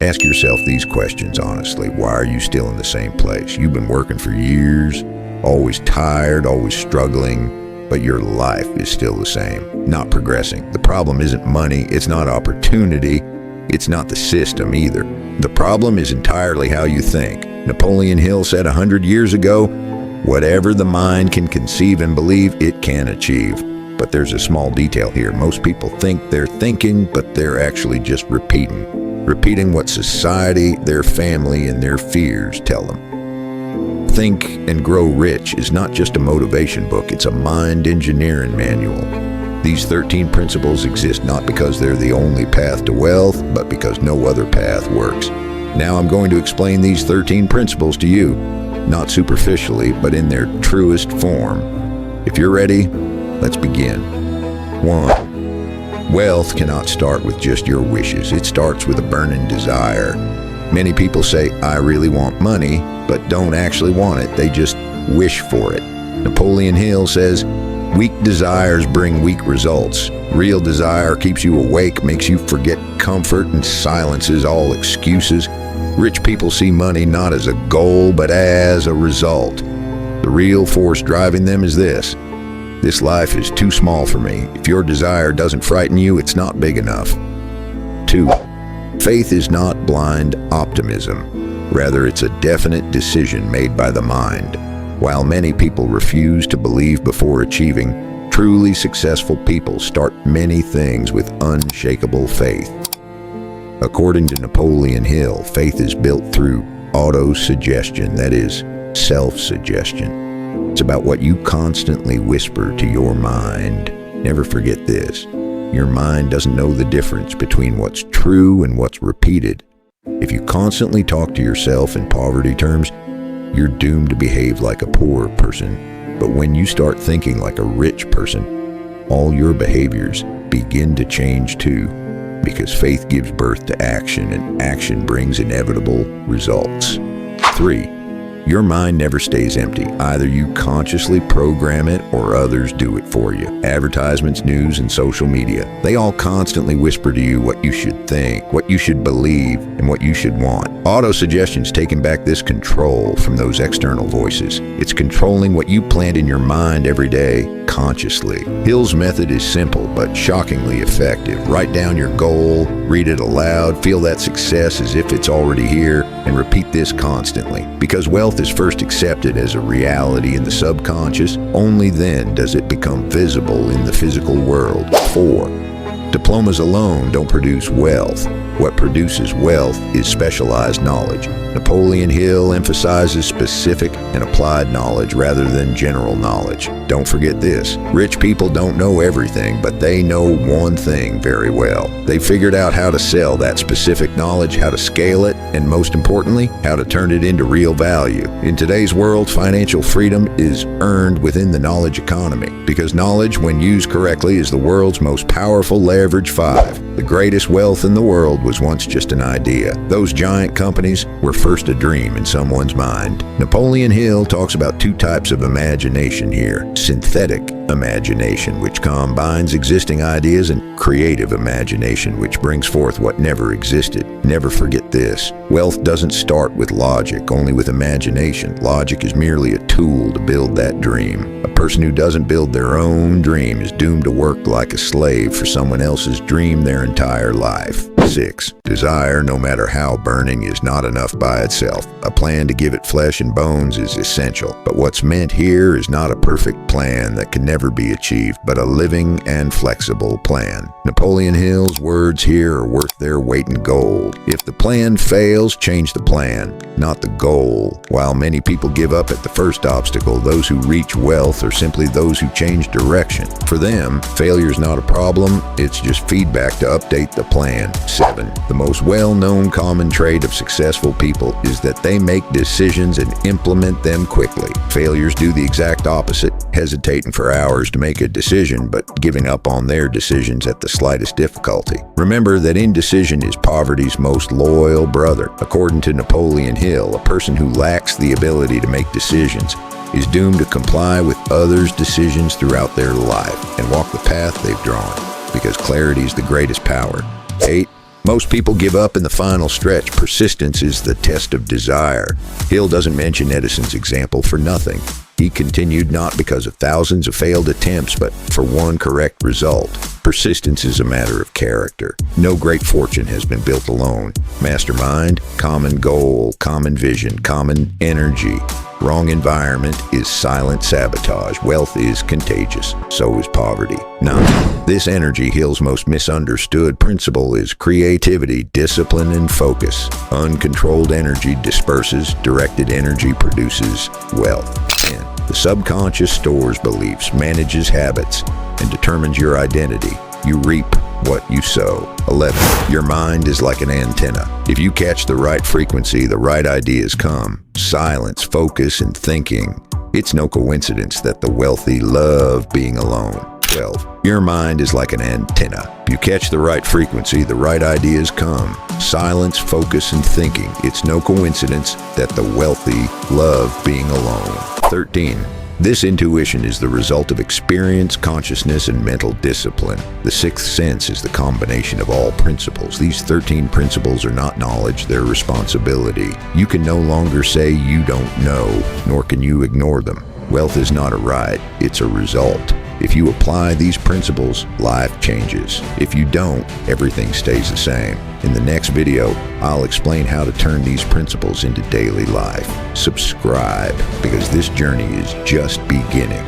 Ask yourself these questions honestly. Why are you still in the same place? You've been working for years, always tired, always struggling, but your life is still the same, not progressing. The problem isn't money, it's not opportunity, it's not the system either. The problem is entirely how you think. Napoleon Hill said 100 years ago, whatever the mind can conceive and believe, it can achieve. But there's a small detail here. Most people think they're thinking, but they're actually just repeating what society, their family, and their fears tell them. Think and Grow Rich is not just a motivation book, it's a mind engineering manual. These 13 principles exist not because they're the only path to wealth, but because no other path works. Now I'm going to explain these 13 principles to you, not superficially, but in their truest form. If you're ready, let's begin. 1. Wealth cannot start with just your wishes. It starts with a burning desire. Many people say, I really want money, but don't actually want it. They just wish for it. Napoleon Hill says, weak desires bring weak results. Real desire keeps you awake, makes you forget comfort, and silences all excuses. Rich people see money not as a goal, but as a result. The real force driving them is this life is too small for me. If your desire doesn't frighten you, it's not big enough. 2. Faith is not blind optimism. Rather, it's a definite decision made by the mind. While many people refuse to believe before achieving, truly successful people start many things with unshakable faith. According to Napoleon Hill, faith is built through auto-suggestion, that is, self-suggestion. It's about what you constantly whisper to your mind. Never forget this. Your mind doesn't know the difference between what's true and what's repeated. If you constantly talk to yourself in poverty terms, you're doomed to behave like a poor person. But when you start thinking like a rich person, all your behaviors begin to change too, because faith gives birth to action, and action brings inevitable results. 3. Your mind never stays empty. Either you consciously program it or others do it for you. Advertisements, news, and social media, they all constantly whisper to you what you should think, what you should believe, and what you should want. Auto-suggestion's taking back this control from those external voices. It's controlling what you plant in your mind every day, consciously. Hill's method is simple, but shockingly effective. Write down your goal, read it aloud, feel that success as if it's already here, and repeat this constantly. Because wealth is first accepted as a reality in the subconscious, only then does it become visible in the physical world. 4. Diplomas alone don't produce wealth. What produces wealth is specialized knowledge. Napoleon Hill emphasizes specific and applied knowledge rather than general knowledge. Don't forget this. Rich people don't know everything, but they know one thing very well. They figured out how to sell that specific knowledge, how to scale it, and most importantly, how to turn it into real value. In today's world, financial freedom is earned within the knowledge economy, because knowledge, when used correctly, is the world's most powerful leverage 5. The greatest wealth in the world was once just an idea. Those giant companies were first a dream in someone's mind. Napoleon Hill talks about 2 types of imagination here. Synthetic imagination, which combines existing ideas, and creative imagination, which brings forth what never existed. Never forget this. Wealth doesn't start with logic, only with imagination. Logic is merely a tool to build that dream. A person who doesn't build their own dream is doomed to work like a slave for someone else's dream their entire life. 6. Desire, no matter how burning, is not enough by itself. A plan to give it flesh and bones is essential. But what's meant here is not a perfect plan that can never be achieved, but a living and flexible plan. Napoleon Hill's words here are worth their weight in gold. If the plan fails, change the plan, not the goal. While many people give up at the first obstacle, those who reach wealth are simply those who change direction. For them, failure is not a problem, it's just feedback to update the plan. 7. The most well-known common trait of successful people is that they make decisions and implement them quickly. Failures do the exact opposite, hesitating for hours to make a decision, but giving up on their decisions at the slightest difficulty. Remember that indecision is poverty's most loyal brother. According to Napoleon Hill, a person who lacks the ability to make decisions is doomed to comply with others' decisions throughout their life and walk the path they've drawn, because clarity is the greatest power. 8. Most people give up in the final stretch. Persistence is the test of desire. Hill doesn't mention Edison's example for nothing. He continued not because of thousands of failed attempts, but for one correct result. Persistence is a matter of character. No great fortune has been built alone. Mastermind, common goal, common vision, common energy. Wrong environment is silent sabotage. Wealth is contagious. So is poverty. 9. This energy Hill's most misunderstood principle is creativity, discipline, and focus. Uncontrolled energy disperses. Directed energy produces wealth. 10. The subconscious stores beliefs, manages habits, and determines your identity. You reap what you sow. 11. Your mind is like an antenna. If you catch the right frequency, the right ideas come. Silence, focus, and thinking. It's no coincidence that the wealthy love being alone. 12. Your mind is like an antenna. If you catch the right frequency, the right ideas come. Silence, focus, and thinking. It's no coincidence that the wealthy love being alone. 13. This intuition is the result of experience, consciousness, and mental discipline. The sixth sense is the combination of all principles. These 13 principles are not knowledge, they're responsibility. You can no longer say you don't know, nor can you ignore them. Wealth is not a right, it's a result. If you apply these principles, life changes. If you don't, everything stays the same. In the next video, I'll explain how to turn these principles into daily life. Subscribe, because this journey is just beginning.